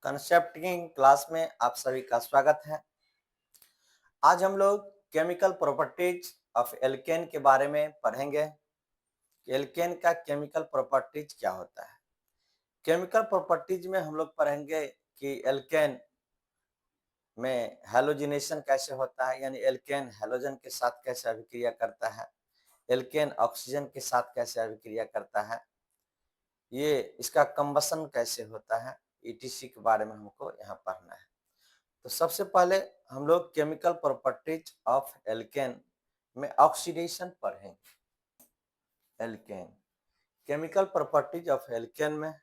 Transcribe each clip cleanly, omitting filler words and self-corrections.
कंसेप्टिंग class में आप सभी का स्वागत है। आज हम लोग केमिकल प्रॉपर्टीज ऑफ एल्केन के बारे में पढ़ेंगे कि एल्केन का केमिकल प्रॉपर्टीज क्या होता है। केमिकल प्रॉपर्टीज में हम लोग पढ़ेंगे कि एल्केन में हैलोजिनेशन कैसे होता है, यानी एल्केन हैलोजन के साथ कैसे अभिक्रिया करता है, एल्केन ऑक्सीजन के साथ कैसे अभिक्रिया करता है, ये इसका कंबसन कैसे होता है, ईटीसी के बारे में हमको यहाँ पढ़ना है। तो सबसे पहले हम लोग केमिकल प्रॉपर्टीज ऑफ एल्केन में ऑक्सीडेशन पढ़ेंगे। Alkane chemical properties of alkane में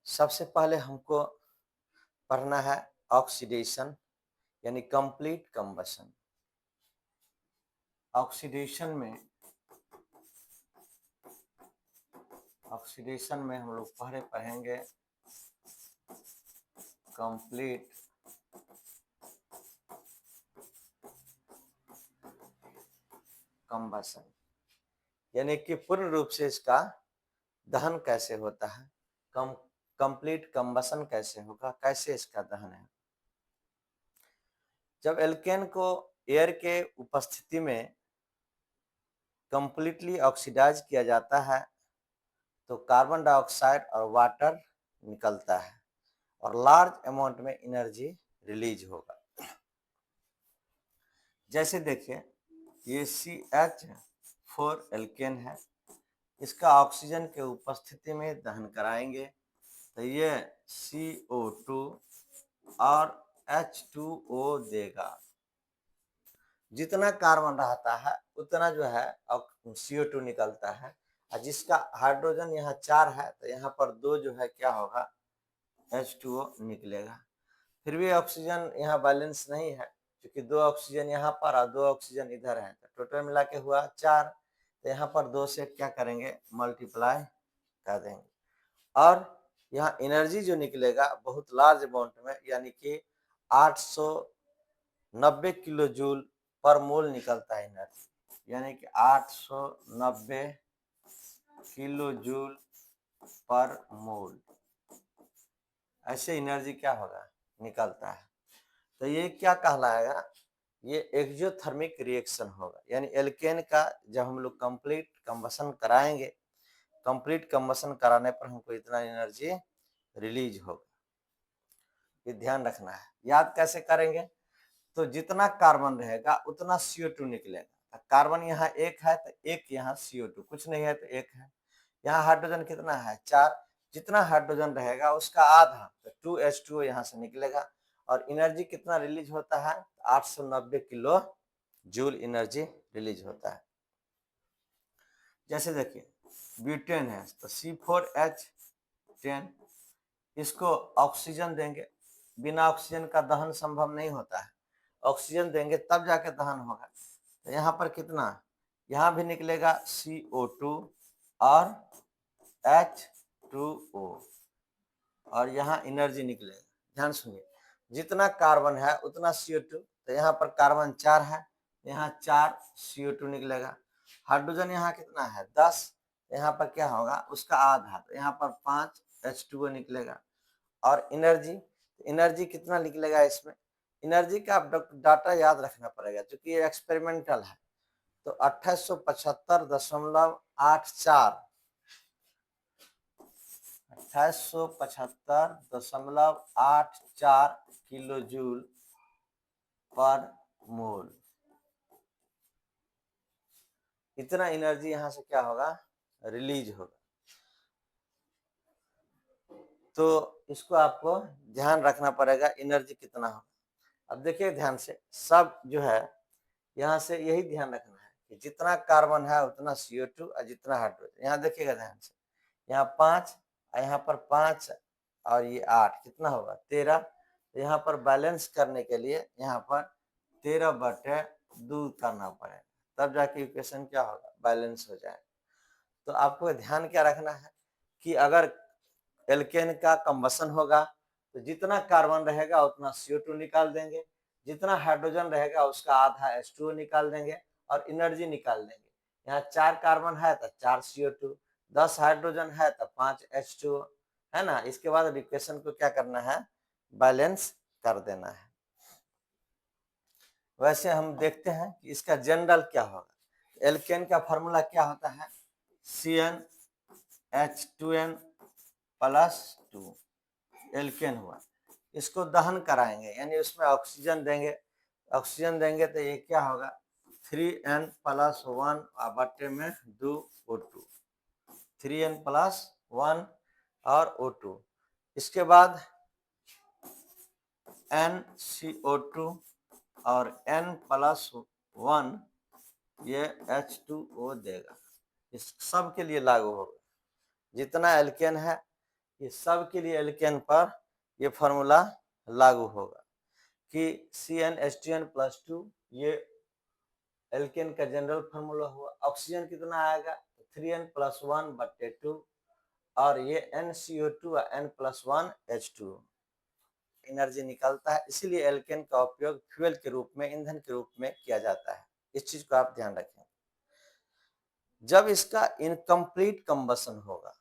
सबसे पहले हमको पढ़ना है ऑक्सीडेशन यानी कंप्लीट कंबशन। ऑक्सीडेशन में हम लोग पहले पढ़ेंगे कंप्लीट कंबशन, यानी कि पूर्ण रूप से इसका दहन कैसे होता है, कंप्लीट कंबशन कैसे होगा, कैसे इसका दहन है। जब एल्केन को एयर के उपस्थिति में कंप्लीटली ऑक्सीडाइज किया जाता है तो कार्बन डाइऑक्साइड और वाटर निकलता है और लार्ज अमाउंट में एनर्जी रिलीज होगा। जैसे देखिए ये CH4 एल्केन है, इसका ऑक्सीजन के उपस्थिति में दहन कराएंगे तो ये CO2 और H2O देगा। जितना कार्बन रहता है उतना जो है CO2 निकलता है, और जिसका हाइड्रोजन यहाँ 4 है तो यहाँ पर 2 जो है क्या होगा, H2O निकलेगा। फिर भी ऑक्सीजन यहाँ बैलेंस नहीं है, क्योंकि 2 ऑक्सीजन यहाँ पर और 2 ऑक्सीजन इधर है, तो टोटल मिला के हुआ 4। तो यहाँ पर 2 से क्या करेंगे, मल्टीप्लाई कर देंगे, और यहाँ एनर्जी जो निकलेगा बहुत लार्ज अमाउंट में, यानी कि 890 किलो जूल पर मोल निकलता है एनर्जी, यानी कि 890 किलो जूल पर मोल ऐसे एनर्जी क्या होगा, निकलता है। तो ये क्या कहलाएगा, ये एक्सोथर्मिक रिएक्शन होगा, यानी एल्केन का जब हम लोग कंप्लीट कंबशन कराएंगे, कंप्लीट कंबशन कराने पर हमको इतना एनर्जी रिलीज होगा। ये ध्यान रखना है। याद कैसे करेंगे, तो जितना कार्बन रहेगा उतना CO2 निकलेगा। कार्बन यहाँ 1 है तो 1 यहाँ CO2, कुछ नहीं है तो 1 है। यहाँ हाइड्रोजन कितना है, 4, जितना हाइड्रोजन रहेगा उसका आधा, तो 2H2O यहाँ से निकलेगा। और एनर्जी कितना रिलीज होता है, 890 किलो जूल एनर्जी रिलीज होता है। जैसे देखिए ब्यूटेन है तो C4H10, इसको ऑक्सीजन देंगे, बिना ऑक्सीजन का दहन संभव नहीं होता है, ऑक्सीजन देंगे तब जाके दहन होगा। तो यहाँ पर कितना, यहाँ भी निकलेगा CO2 और H2O, और यहाँ एनर्जी निकलेगा। ध्यान सुनिए, जितना कार्बन है उतना CO2, तो यहाँ पर कार्बन 4 है, यहाँ 4 CO2 निकलेगा। हाइड्रोजन यहाँ कितना है, 10, यहाँ पर क्या होगा, उसका आधा, तो यहाँ पर 5 H2O निकलेगा। और एनर्जी कितना निकलेगा इसमें, एनर्जी का डाटा याद रखना पड़ेगा क्योंकि ये एक्सपेरिमेंटल है। तो 2875.84 2875.84 किलो जूल पर मोल, इतना एनर्जी यहाँ से क्या होगा, रिलीज होगा। तो इसको आपको ध्यान रखना पड़ेगा एनर्जी कितना होगा। अब देखिए ध्यान से, सब जो है यहाँ से यही ध्यान रखना है कि जितना कार्बन है उतना CO2 और जितना हाइड्रोजन, यहाँ देखिएगा ध्यान से, यहाँ 5 और यहाँ पर 5 और ये 8, कितना होगा, 13। तो यहाँ पर बैलेंस करने के लिए यहाँ पर 13/2 करना पड़ेगा, तब जाके इक्वेशन क्या होगा, बैलेंस हो जाए। तो आपको ध्यान क्या रखना है कि अगर एल्केन का कंबसन होगा तो जितना कार्बन रहेगा उतना CO2 निकाल देंगे, जितना हाइड्रोजन रहेगा उसका आधा H2O निकाल देंगे और एनर्जी निकाल देंगे। यहाँ 4 कार्बन है तो 4 CO2, 10 हाइड्रोजन है तो 5 H2O, है ना। इसके बाद इक्वेशन को क्या करना है, बैलेंस कर देना है। वैसे हम देखते हैं कि इसका जनरल क्या होगा। एल्केन का फॉर्मूला क्या होता है, CnH2n प्लस 2 एल्केन हुआ। इसको दहन कराएंगे यानी उसमें ऑक्सीजन देंगे, ऑक्सीजन देंगे तो ये क्या होगा 3n प्लस 1 बट्टे में 2 O2, 3n प्लस 1 और O2। इसके बाद NCO2 और n प्लस 1 ये H2O देगा। इस सब के लिए लागू होगा, जितना एल्केन है ये सब के लिए एल्केन पर ये फॉर्मूला लागू होगा कि CnH2n प्लस 2 ये एल्केन का जनरल फार्मूला हुआ। ऑक्सीजन कितना आएगा 3n प्लस 1 बट्टे 2 और ये NCO2 और n प्लस 1 H2 एनर्जी निकलता है। इसीलिए एल्केन का उपयोग फ्यूल के रूप में, ईंधन के रूप में किया जाता है। इस चीज को आप ध्यान रखें। जब इसका इनकम्प्लीट कंबशन होगा,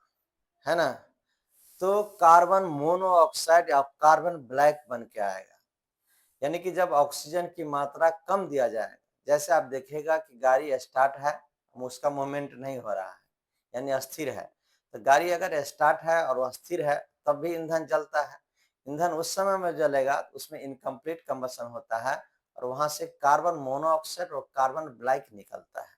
है ना, तो कार्बन मोनोऑक्साइड या कार्बन ब्लैक बन के आएगा। यानी कि जब ऑक्सीजन की मात्रा कम दिया जाएगा, जैसे आप देखेगा कि गाड़ी स्टार्ट है, उसका मोमेंट नहीं हो रहा है यानी अस्थिर है, तो गाड़ी अगर स्टार्ट है और वो स्थिर है तब भी ईंधन जलता है। ईंधन उस समय में जलेगा उसमें इनकम्प्लीट कंबशन होता है और वहां से कार्बन मोनोऑक्साइड और कार्बन ब्लैक निकलता है।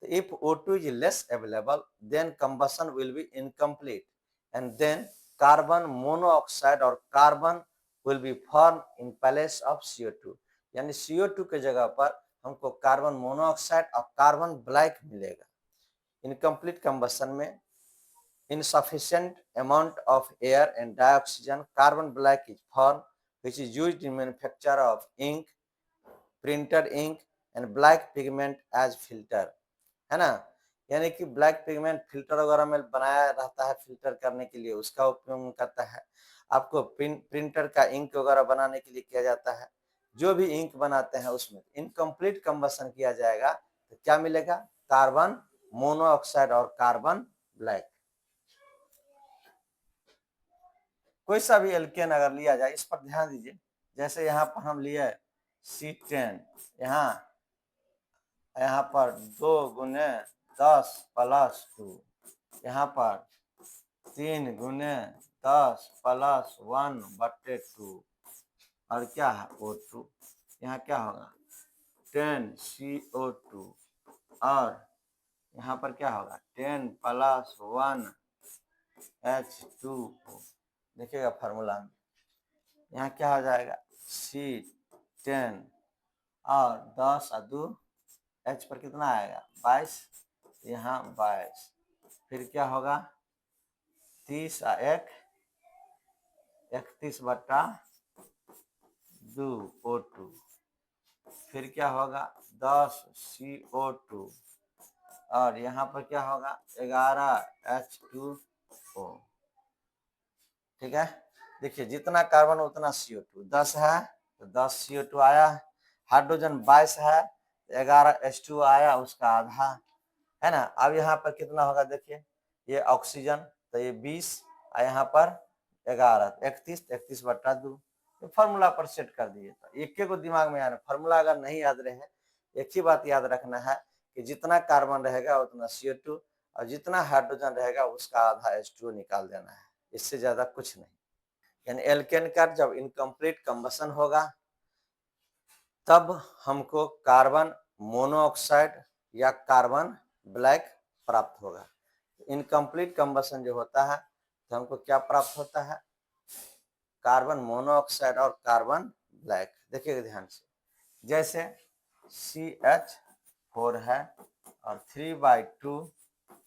तो if O2 is less available, then combustion will be incomplete and then carbon monoxide और carbon will be formed in place of CO2। यानी CO2 के जगह पर हमको कार्बन मोनोऑक्साइड और कार्बन ब्लैक मिलेगा। इनकम्प्लीट कंबशन में insufficient amount of air and dioxygen, carbon black is formed, which is used in manufacture of ink, printed ink and black pigment as filter, है ना। यानी कि ब्लैक पिगमेंट फिल्टर वगैरह में बनाया रहता है, फिल्टर करने के लिए उसका उपयोग करता है। आपको प्रिंटर का इंक वगैरह बनाने के लिए किया जाता है। जो भी इंक बनाते हैं उसमें इनकम्प्लीट कंबशन किया जाएगा तो क्या मिलेगा, कार्बन मोनोऑक्साइड और कार्बन ब्लैक। कोई सा भी एल्केन अगर लिया जाए, इस पर ध्यान दीजिए। जैसे यहाँ पर हम लिए C10, यहाँ पर 2 गुने 10 प्लस 2, यहाँ पर 3 गुने 10 प्लस 1 बट्टे 2 और क्या है O2। यहाँ क्या होगा 10CO2 और यहाँ पर क्या होगा 10 प्लस 1 H2O। देखिएगा फार्मूला में यहाँ क्या हो जाएगा C10 और 10 और 2 H पर कितना आएगा 22, यहाँ 22, फिर क्या होगा 30 और 1 31 बट्टा 2 O2, फिर क्या होगा 10 CO2 और यहाँ पर क्या होगा 11 H2O। ठीक है, देखिए जितना कार्बन उतना CO2, 10 है तो 10 CO2 आया, हाइड्रोजन 22 है तो 11 H2O आया, उसका आधा, है ना। अब यहाँ पर कितना होगा देखिए, ये ऑक्सीजन तो ये 20 और यहाँ पर 11 31, 31 बट्टा 2। तो फार्मूला पर सेट कर दिए। तो एक को दिमाग में आना, फार्मूला अगर नहीं याद रहे, एक ही बात याद रखना है कि जितना कार्बन रहेगा उतना CO2 और जितना हाइड्रोजन रहेगा उसका आधा H2O निकाल देना है, इससे ज्यादा कुछ नहीं। यानी एल्केन का जब इनकम्प्लीट कंबशन होगा तब हमको कार्बन मोनोऑक्साइड या कार्बन ब्लैक प्राप्त होगा। इनकम्प्लीट कंबशन जो होता है तो हमको क्या प्राप्त होता है, कार्बन मोनोऑक्साइड और कार्बन ब्लैक। देखिएगा ध्यान से, जैसे CH4 है और 3/2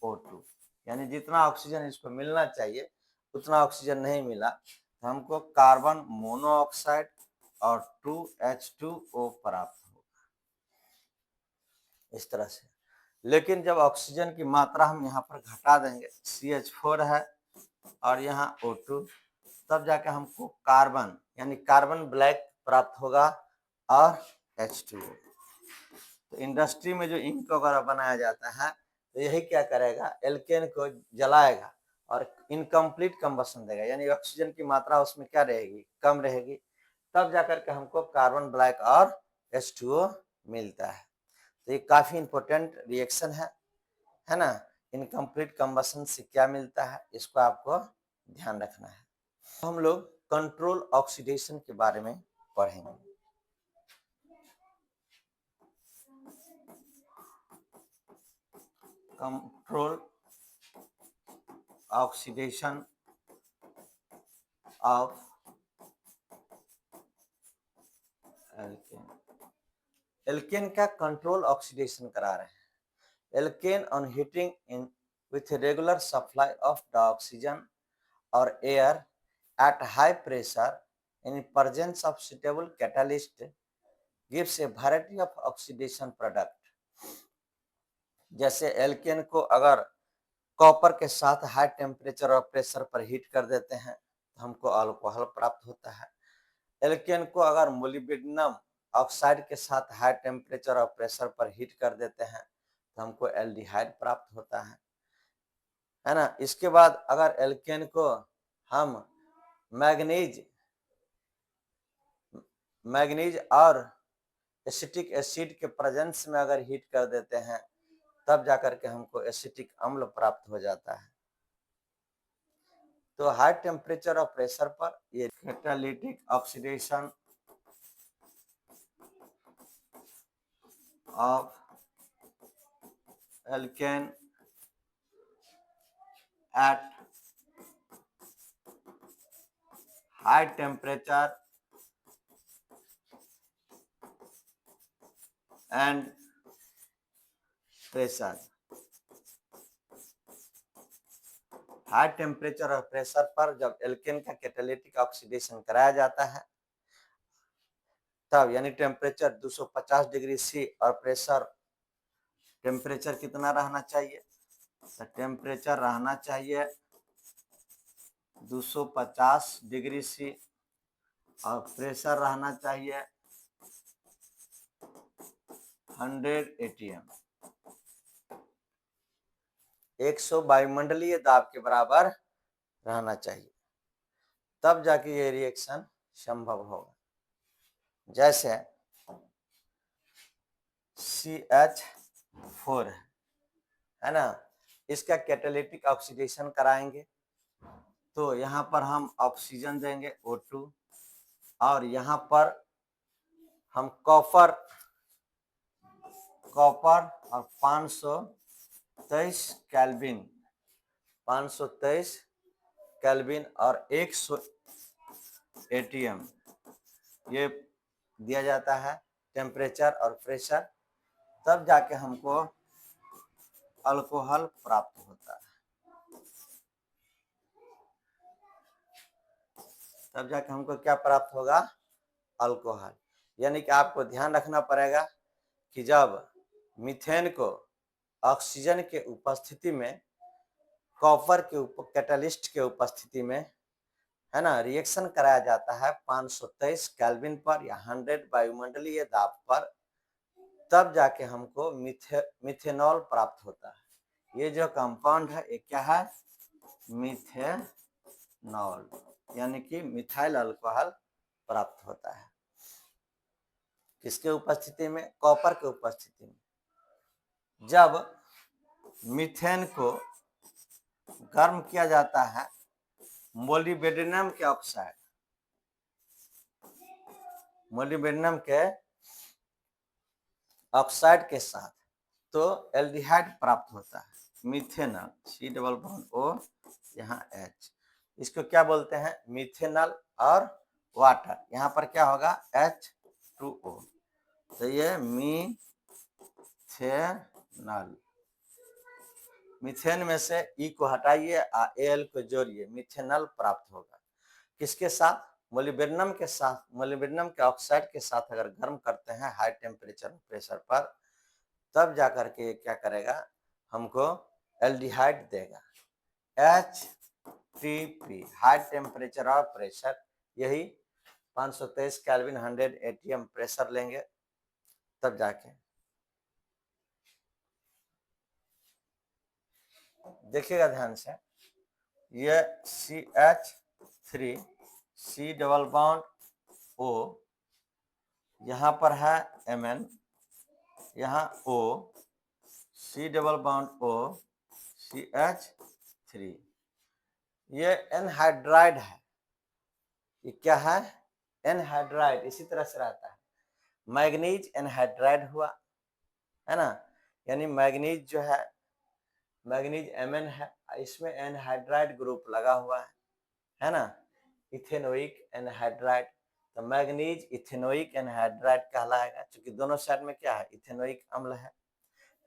O2, यानी जितना ऑक्सीजन इसको मिलना चाहिए उतना ऑक्सीजन नहीं मिला तो हमको कार्बन मोनोऑक्साइड और 2H2O प्राप्त होगा इस तरह से। लेकिन जब ऑक्सीजन की मात्रा हम यहाँ पर घटा देंगे, CH4 है और यहाँ O2, तब जाके हमको कार्बन यानी कार्बन ब्लैक प्राप्त होगा और H2O। तो इंडस्ट्री में जो इंक वगैरह बनाया जाता है तो यही क्या करेगा, एल्केन को जलाएगा और इनकम्प्लीट कंबशन देगा, यानी ऑक्सीजन की मात्रा उसमें क्या रहेगी, कम रहेगी, तब जाकर के हमको कार्बन ब्लैक और H2O मिलता है। तो ये काफी इंपॉर्टेंट रिएक्शन है ना। इनकम्प्लीट कंबशन से क्या मिलता है, इसको आपको ध्यान रखना है। तो हम लोग कंट्रोल ऑक्सीडेशन के बारे में पढ़ेंगे। Control oxidation of alkane. Alkane का कंट्रोल ऑक्सीडेशन करा रहे हैं। Alkane on heating in with a regular supply of the oxygen or air at high pressure in presence of suitable catalyst gives a variety of oxidation product। जैसे alkene को अगर copper के साथ high temperature और pressure पर heat कर देते हैं तो हमको अल्कोहल प्राप्त होता है। एल्केन को अगर मोलिब्डेनम ऑक्साइड के साथ हाई टेम्परेचर और प्रेशर पर हीट कर देते हैं तो हमको एल्डिहाइड प्राप्त होता है ना। इसके बाद अगर एल्केन को हम मैग्नीज और एसिटिक एसिड के प्रेजेंस में अगर हीट कर देते हैं तब जाकर के हमको एसिटिक अम्ल प्राप्त हो जाता है। तो हाई टेम्परेचर और प्रेशर पर ये catalytic oxidation of alkene at high temperature and pressure. High temperature और प्रेशर पर जब एल्केन का कैटालिटिक ऑक्सीडेशन कराया जाता है तब, यानी टेम्परेचर 250 डिग्री सी और प्रेशर टेम्परेचर कितना रहना चाहिए, तो टेम्परेचर रहना चाहिए 250 डिग्री सी और प्रेशर रहना चाहिए 100 atm। 100 वायुमंडलीय दाब के बराबर रहना चाहिए, तब जाके ये रिएक्शन संभव होगा। जैसे CH4 है ना, इसका कैटालिटिक ऑक्सीडेशन कराएंगे तो यहाँ पर हम ऑक्सीजन देंगे O2 और यहाँ पर हम कॉपर और 523 केल्विन और 100 atm ये दिया जाता है टेम्परेचर और प्रेशर, तब जाके हमको अल्कोहल प्राप्त होता है। तब जाके हमको क्या प्राप्त होगा, अल्कोहल। यानी कि आपको ध्यान रखना पड़ेगा कि जब मीथेन को ऑक्सीजन के उपस्थिति में कॉपर के कैटालिस्ट के उपस्थिति में है ना रिएक्शन कराया जाता है 523 केल्विन पर या 100 वायुमंडलीय दाब पर, तब जाके हमको मिथेनॉल प्राप्त होता है। ये जो कंपाउंड है ये क्या है, मिथेनॉल, यानी कि मिथाइल अल्कोहल प्राप्त होता है। किसके उपस्थिति में, कॉपर के उपस्थिति में। जब मीथेन को गर्म किया जाता है मोलिब्डेनम के ऑक्साइड, मोलिब्डेनम के ऑक्साइड के साथ, तो एल्डिहाइड प्राप्त होता है, मिथेनॉल, C+O यहाँ H। इसको क्या बोलते हैं, मिथेनॉल और वाटर, यहाँ पर क्या होगा H2O। तो ये मीथेनॉल, मीथेन में से ई को हटाइए एल को जोड़िए, मिथेनॉल प्राप्त होगा। किसके साथ, मोलिब्डेनम के साथ। मोलिब्डेनम के ऑक्साइड के साथ अगर गर्म करते हैं हाई टेम्परेचर प्रेशर पर, तब जाकर के क्या करेगा, हमको एल्डिहाइड देगा HTP, हाई टेम्परेचर और प्रेशर। यही 523 केल्विन 100 atm प्रेशर लेंगे तब जाके। देखिएगा ध्यान से, ये CH3 C double bond O, यहाँ पर है Mn, यहाँ O, C double bond O, CH3, ये एनहाइड्राइड है। ये क्या है? एनहाइड्राइड। इसी तरह से रहता है। मैग्नीज एनहाइड्राइड हुआ, है ना, यानी मैग्नीज जो है, मैग्नीज Mn है, इसमें एनहाइड्राइड ग्रुप लगा हुआ है ना, इथेनोइक एनहाइड्राइड। तो मैग्नीज इथेनोइक एनहाइड्राइड कहलाएगा, क्योंकि दोनों साइड में क्या है? इथेनोइक अम्ल है।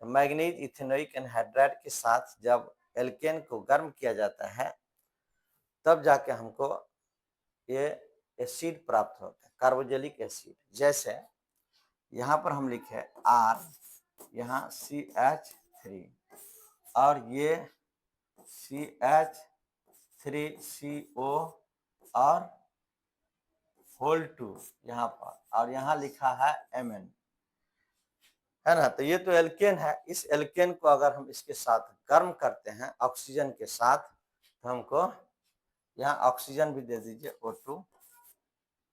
तो मैग्नीज इथेनोइक एनहाइड्राइड के साथ जब एल्केन को गर्म किया जाता है, तब जाके हमको ये एसिड प्राप्त होता है, कार्बोजेलिक एसिड। जैसे यहाँ पर हम लिखे R, यहाँ CH3, और ये CH3CO और होल 2 यहाँ पर, और यहाँ लिखा है Mn, है ना। तो ये तो एल्केन है। इस एल्केन को अगर हम इसके साथ गर्म करते हैं ऑक्सीजन के साथ, तो हमको यहाँ ऑक्सीजन भी दे दीजिए O2,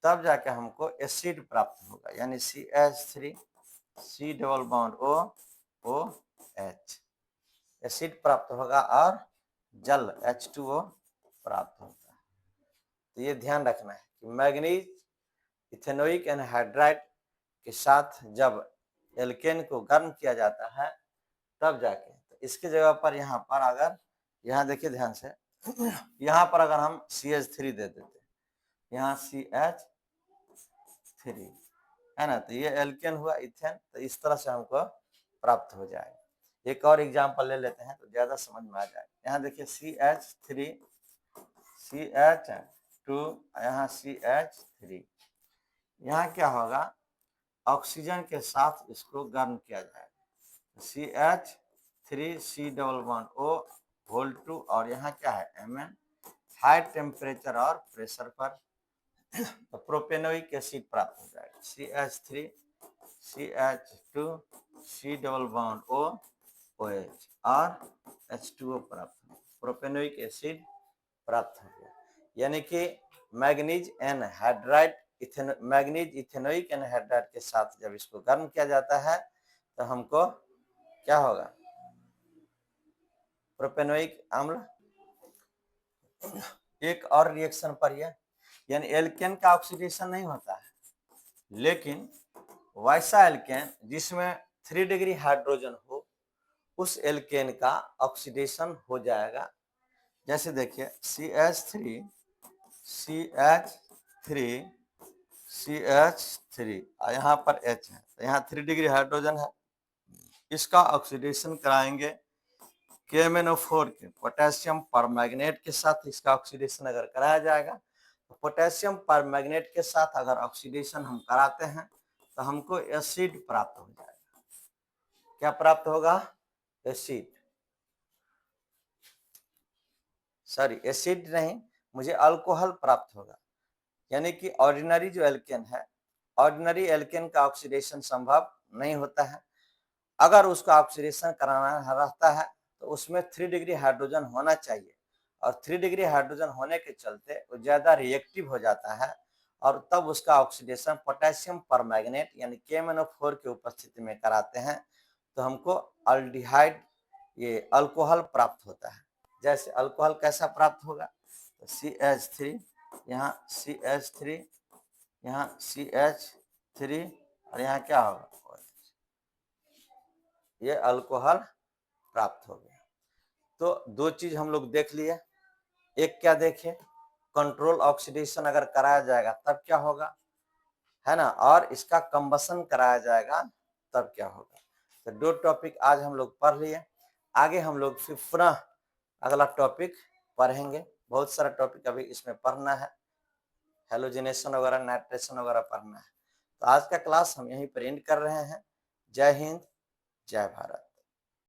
तब जाके हमको एसिड प्राप्त होगा, यानी CH3 C double bond O OH, acid प्राप्त होगा और जल H2O प्राप्त होता है। तो ये ध्यान रखना है कि मैग्नीज इथेनोइक एनहाइड्राइड के साथ जब एल्केन को गर्म किया जाता है, तब जाके, तो इसकी जगह पर यहाँ पर अगर, यहाँ देखिए ध्यान से, यहाँ पर अगर हम CH3 दे देते, यहाँ CH3, है ना, तो ये एल्केन हुआ इथेन। तो इस तरह से हमको प्राप्त हो जाएगा। एक और एग्जांपल ले लेते हैं तो ज्यादा समझ में आ जाएगा। यहाँ देखिए CH3 CH2, यहाँ CH3, यहाँ क्या होगा? ऑक्सीजन के साथ इसको गर्म किया जाएगा, CH3 C double bond O whole 2, और यहाँ क्या है? Mn। हाई टेम्परेचर और प्रेशर पर तो प्रोपेनोइक एसिड प्राप्त हो जाएगा, CH3 CH2 C double bond O OH और H2O प्राप्त हो, प्रोपेनोइक एसिड प्राप्त हो गया। यानी कि manganese anhydride, manganese ethanoic anhydride के साथ जब इसको गर्म किया जाता है, तो हमको क्या होगा? प्रोपेनोइक अम्ल। एक और रिएक्शन पर यह, यानी एल्केन का ऑक्सीडेशन नहीं होता है, लेकिन वैसा एल्केन जिसमें 3 डिग्री हाइड्रोजन हो, उस एल्केन का ऑक्सीडेशन हो जाएगा। जैसे देखिए CH3 CH3 यहाँ पर H है, तो यहाँ 3 डिग्री हाइड्रोजन है, इसका ऑक्सीडेशन कराएंगे KMnO4 के पोटेशियम परमैंगनेट के साथ। इसका ऑक्सीडेशन अगर कराया जाएगा, तो पोटेशियम परमैंगनेट के साथ अगर ऑक्सीडेशन हम कराते हैं, तो हमको एसिड प्राप्त हो जाएगा। क्या प्राप्त होगा? एसिड, सॉरी एसिड नहीं, मुझे अल्कोहल प्राप्त होगा। यानी कि ऑर्डिनरी जो एल्केन है, ऑर्डिनरी एल्केन का ऑक्सीडेशन संभव नहीं होता है। अगर उसका ऑक्सीडेशन कराना रहता है, तो उसमें 3 डिग्री हाइड्रोजन होना चाहिए, और 3 डिग्री हाइड्रोजन होने के चलते वो ज्यादा रिएक्टिव हो जाता है, और तब उसका ऑक्सीडेशन पोटेशियम परमैंगनेट यानी KMnO4 की उपस्थिति में कराते हैं, तो हमको अल्डिहाइड, ये अल्कोहल प्राप्त होता है। जैसे अल्कोहल कैसा प्राप्त होगा? तो CH3, यहाँ CH3, यहाँ CH3, और यहाँ क्या होगा? ये अल्कोहल प्राप्त हो गया। तो दो चीज हम लोग देख लिए। एक क्या देखे? कंट्रोल ऑक्सीडेशन अगर कराया जाएगा तब क्या होगा, है ना, और इसका कंबसन कराया जाएगा तब क्या होगा। तो 2 टॉपिक आज हम लोग पढ़ लिए। आगे हम लोग फिर पुनः अगला टॉपिक पढ़ेंगे। बहुत सारा टॉपिक अभी इसमें पढ़ना है, हेलोजिनेशन वगैरह, नाइट्रेशन वगैरह पढ़ना है। तो आज का क्लास हम यहीं पर एंड कर रहे हैं। जय हिंद, जय भारत।